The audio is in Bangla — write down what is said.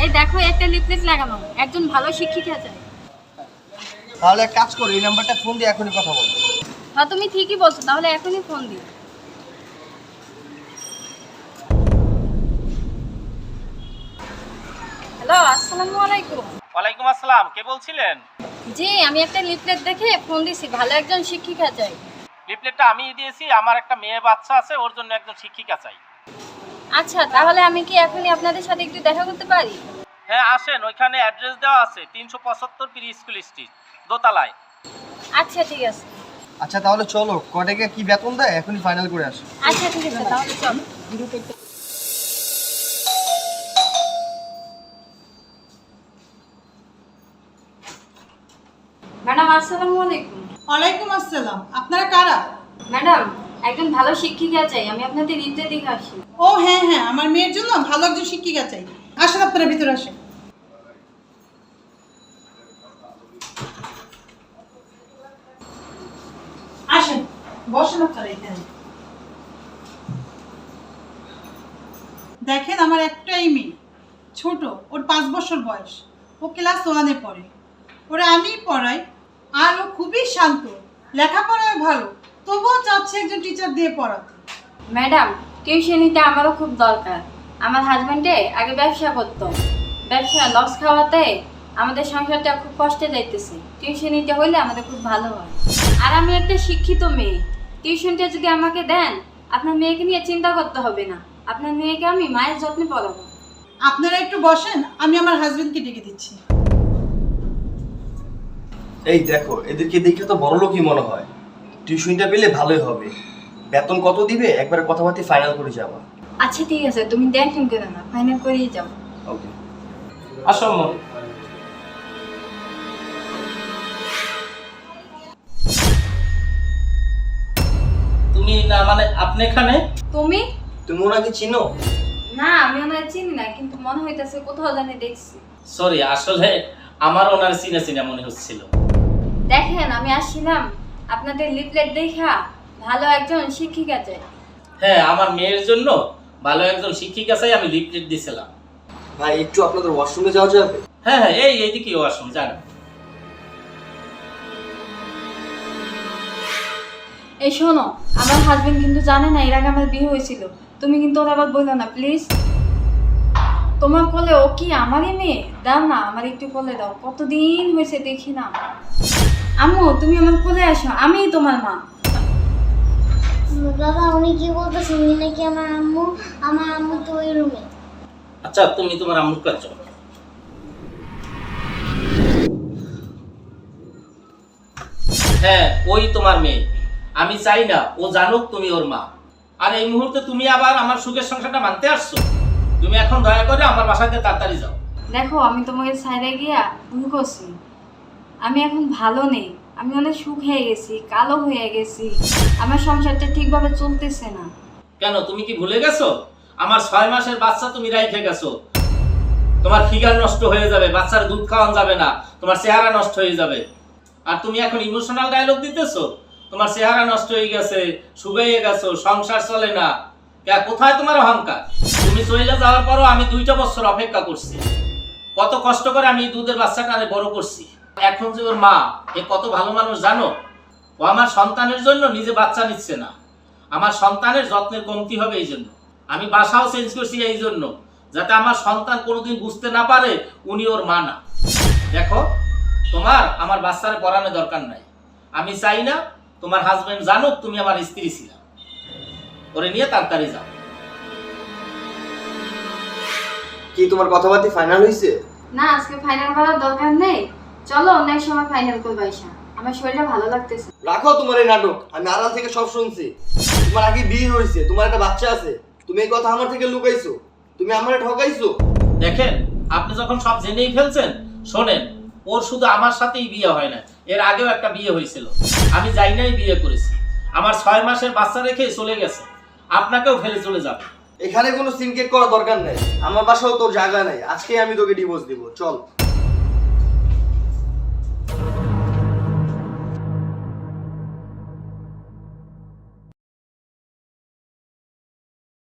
এই দেখো একটা লিফলেট লাগানো, একজন ভালো শিক্ষিকা চাই। তাহলে এক কাজ করো, এই নাম্বারটা ফোন দিয়ে এখনই কথা বলো। হ্যাঁ তুমি ঠিকই বলছো, তাহলে এখনই ফোন দিই। হ্যালো, আসসালামু আলাইকুম। ওয়ালাইকুম আসসালাম, কে বলছিলেন? জি, আমি একটা লিফলেট দেখে ফোন দিছি, ভালো একজন শিক্ষিকা চাই। লিফলেটটা আমি দিয়েছি, আমার একটা মেয়ে বাচ্চা আছে, ওর জন্য একজন শিক্ষিকা চাই। আচ্ছা, তাহলে আমি কি এখনই আপনাদের সাথে একটু দেখা করতে পারি? হ্যাঁ আসেন, ওইখানে অ্যাড্রেস দেওয়া আছে 375 প্রি স্কুল স্ট্রিট, দোতলায়। আচ্ছা ঠিক আছে। আচ্ছা তাহলে চলো, কটাকে কি বেতন দেয় এখনই ফাইনাল করে আসো। আচ্ছা ঠিক আছে, তাহলে চলো। ম্যাডাম আসসালামু আলাইকুম। ওয়ালাইকুম আসসালাম। আপনারা কারা? ম্যাডাম, একজন ভালো শিক্ষিকা চাই, আমি আপনাদের ঈদে দেখে আসি। ও হ্যাঁ হ্যাঁ, আমার মেয়ের জন্য ভালো একজন শিক্ষিকা চাই। আসেন, আপনারা ভিতরে আসেন। আসেন, বসেন আপনারা এখানে। দেখেন, আমার একটাই মেয়ে, ছোট, ওর 5 বছর বয়স। ও ক্লাস 1-এ পড়ে। ওরা আমিই পড়াই, আর ও খুবই শান্ত, লেখাপড়ায় ভালো, তবুও চাচ্ছে একজন টিচার দিয়ে পড়াতে। ম্যাডাম, টিউশনিটা আমারও খুব দরকার। আমার হাজব্যান্ডে আগে ব্যবসা করতো, ব্যবসা লস খাওয়াতে আমাদের সংসারটা খুব কষ্টে যাইতেছে। টিউশনিটা হইলে আমাদের খুব ভালো হয়। আর আমি একটা শিক্ষিত মেয়ে, টিউশনটা যদি আমাকে দেন, আপনার মেয়েকে নিয়ে চিন্তা করতে হবে না। আপনার মেয়েকে আমি মায়ের যত্নে পড়াবো। আপনারা একটু বসেন, আমি আমার হাজবেন্ডকে ডেকে দিচ্ছি। এই দেখো, এদেরকে দেখে তো বড় লোকই মনে হয়। টিউশনটা পেলে ভালোই হবে। বেতন কত দিবে একবার কথাবার্তা ফাইনাল করে যাবা। আচ্ছা ঠিক আছে, তুমি টেনশন করো না, ফাইনাল করেই যাও। ওকে। আসো আম্মু। তুমি না মানে আপনি এখানে? তুমি? তুমি ওনাকে চিনো? না, আমি ওনার চিনি না, কিন্তু মনে হইতেছে কোথাও জানি দেখছি। সরি, আসলে আমার ওনার চিনে চিনে মনে হচ্ছিল। দেখেন, আমি আসছিলাম আপনাদের লিফলেট দেখা ভালো একজন শিক্ষিকা চাই। হ্যাঁ, আমার মেয়ের জন্য ভালো একজন শিক্ষিকা চাই, আমি লিফলেট দিয়েছিলাম। ভাই একটু আপনাদের ওয়াশরুমে যাওয়া যাবে? হ্যাঁ হ্যাঁ, এইদিকেও আসুন, জানেন। এই শোনো, আমার হাজবেন্ড কিন্তু জানে না এর আগে আমার বিয়ে হয়েছিল। তুমি কিন্তু ওর আবার বললো না প্লিজ। তোমার কোলে ও কি আমারই মেয়ে? দাও না, আমার একটু কোলে দাও, কতদিন হয়েছে দেখি না। আম্মু, তুমি আমার কোলে আসো, আমিই তোমার মা। দাদা উনি কি বলতেছেন? উনি নাকি আমার আম্মু? আমার আম্মু তো ওই রুমে। আচ্ছা, তুমি তোমার আম্মুর কাছে যাও। হ্যাঁ, ওই তোমার মেয়ে। আমি চাই না ও জানুক তুমি ওর মা। আর এই মুহূর্তে তুমি আবার আমার সুখের সংসারটা মানতে আসছো? তুমি এখন দয়া করে আমার বাসাতে তাড়াতাড়ি যাও। দেখো, আমি তোমাকে সাইডে গিয়া ভুল করছি। আমি এখন ভালো নেই, আমি অনেক সুখ হয়ে গেছি, কালো হয়ে গেছি। আমার সংসারটা ঠিকভাবে চলতেছে না। কেন, তুমি কি ভুলে গেছো? আমার 6 মাসের বাচ্চা তুমি রাইখে গেছো। তোমার ফিগার নষ্ট হয়ে যাবে, বাচ্চার দুধ খাওয়ান যাবে না, তোমার চেহারা নষ্ট হয়ে যাবে। আর তুমি এখন ইমোশনাল ডায়লগ দিতেছো? তোমার চেহারা নষ্ট হয়ে গেছে, শুকিয়ে গেছো, সংসার চলে না। কোথায় তোমার অহংকার? তুমি চলে যাওয়ার পরও আমি 2টা বছর অপেক্ষা করছি। কত কষ্ট করে আমি দুধের বাচ্চাটারে বড় করছি। এখন যে ওর মা, এ কত ভালো মানুষ জানো? ও আমার সন্তানের জন্য নিজে বাচ্চা নিচ্ছে না। আমার সন্তানের যত্নের কমতি হবে এই জন্য। আমি বাসাও চেঞ্জ করছি এই জন্য, যাতে আমার সন্তান কোনোদিন বুঝতে না পারে উনি ওর মা না। দেখো, তোমার আমার বাচ্চারে পড়ানোর দরকার নাই। আমি চাই না তোমার হাজবেন্ড জানুক তুমি আমার স্ত্রী ছিলা। ওরে নিয়ে তাড়াতাড়ি যাও। কি তোমার কথাবার্তা ফাইনাল হয়েছে? না, আজকে ফাইনাল করার দরকার নেই, চলো অন্য এক সময় ফাইনাল করবো। আইসা, আমার শরীরটা ভালো লাগতেছে। রাখো তোমার এই নাটক, আমি আড়াল থেকে সব শুনছি। তোমার আগে বিয়ে হয়েছে, তোমার একটা বাচ্চা আছে, তুমি এই কথা আমার থেকে লুকাইছো, তুমি আমারে ঠকাইছো। দেখেন, আপনি যখন সব জেনেই ফেলছেন, শোনেন, ওর শুধু আমার সাথেই বিয়ে হয় না, এর আগেও একটা বিয়ে হয়েছিল। আমি যাই নাই, বিয়ে করেছি। আমার 6 মাসের বাচ্চা রেখে চলে গেছে, আপনাকেও ফেলে চলে যাবে। এখানে কোনো সিনকেট করার দরকার নেই, আমার বাসাও তোর জায়গা নাই। আজকেই আমি তোকে ডিভোর্স দিব, চল।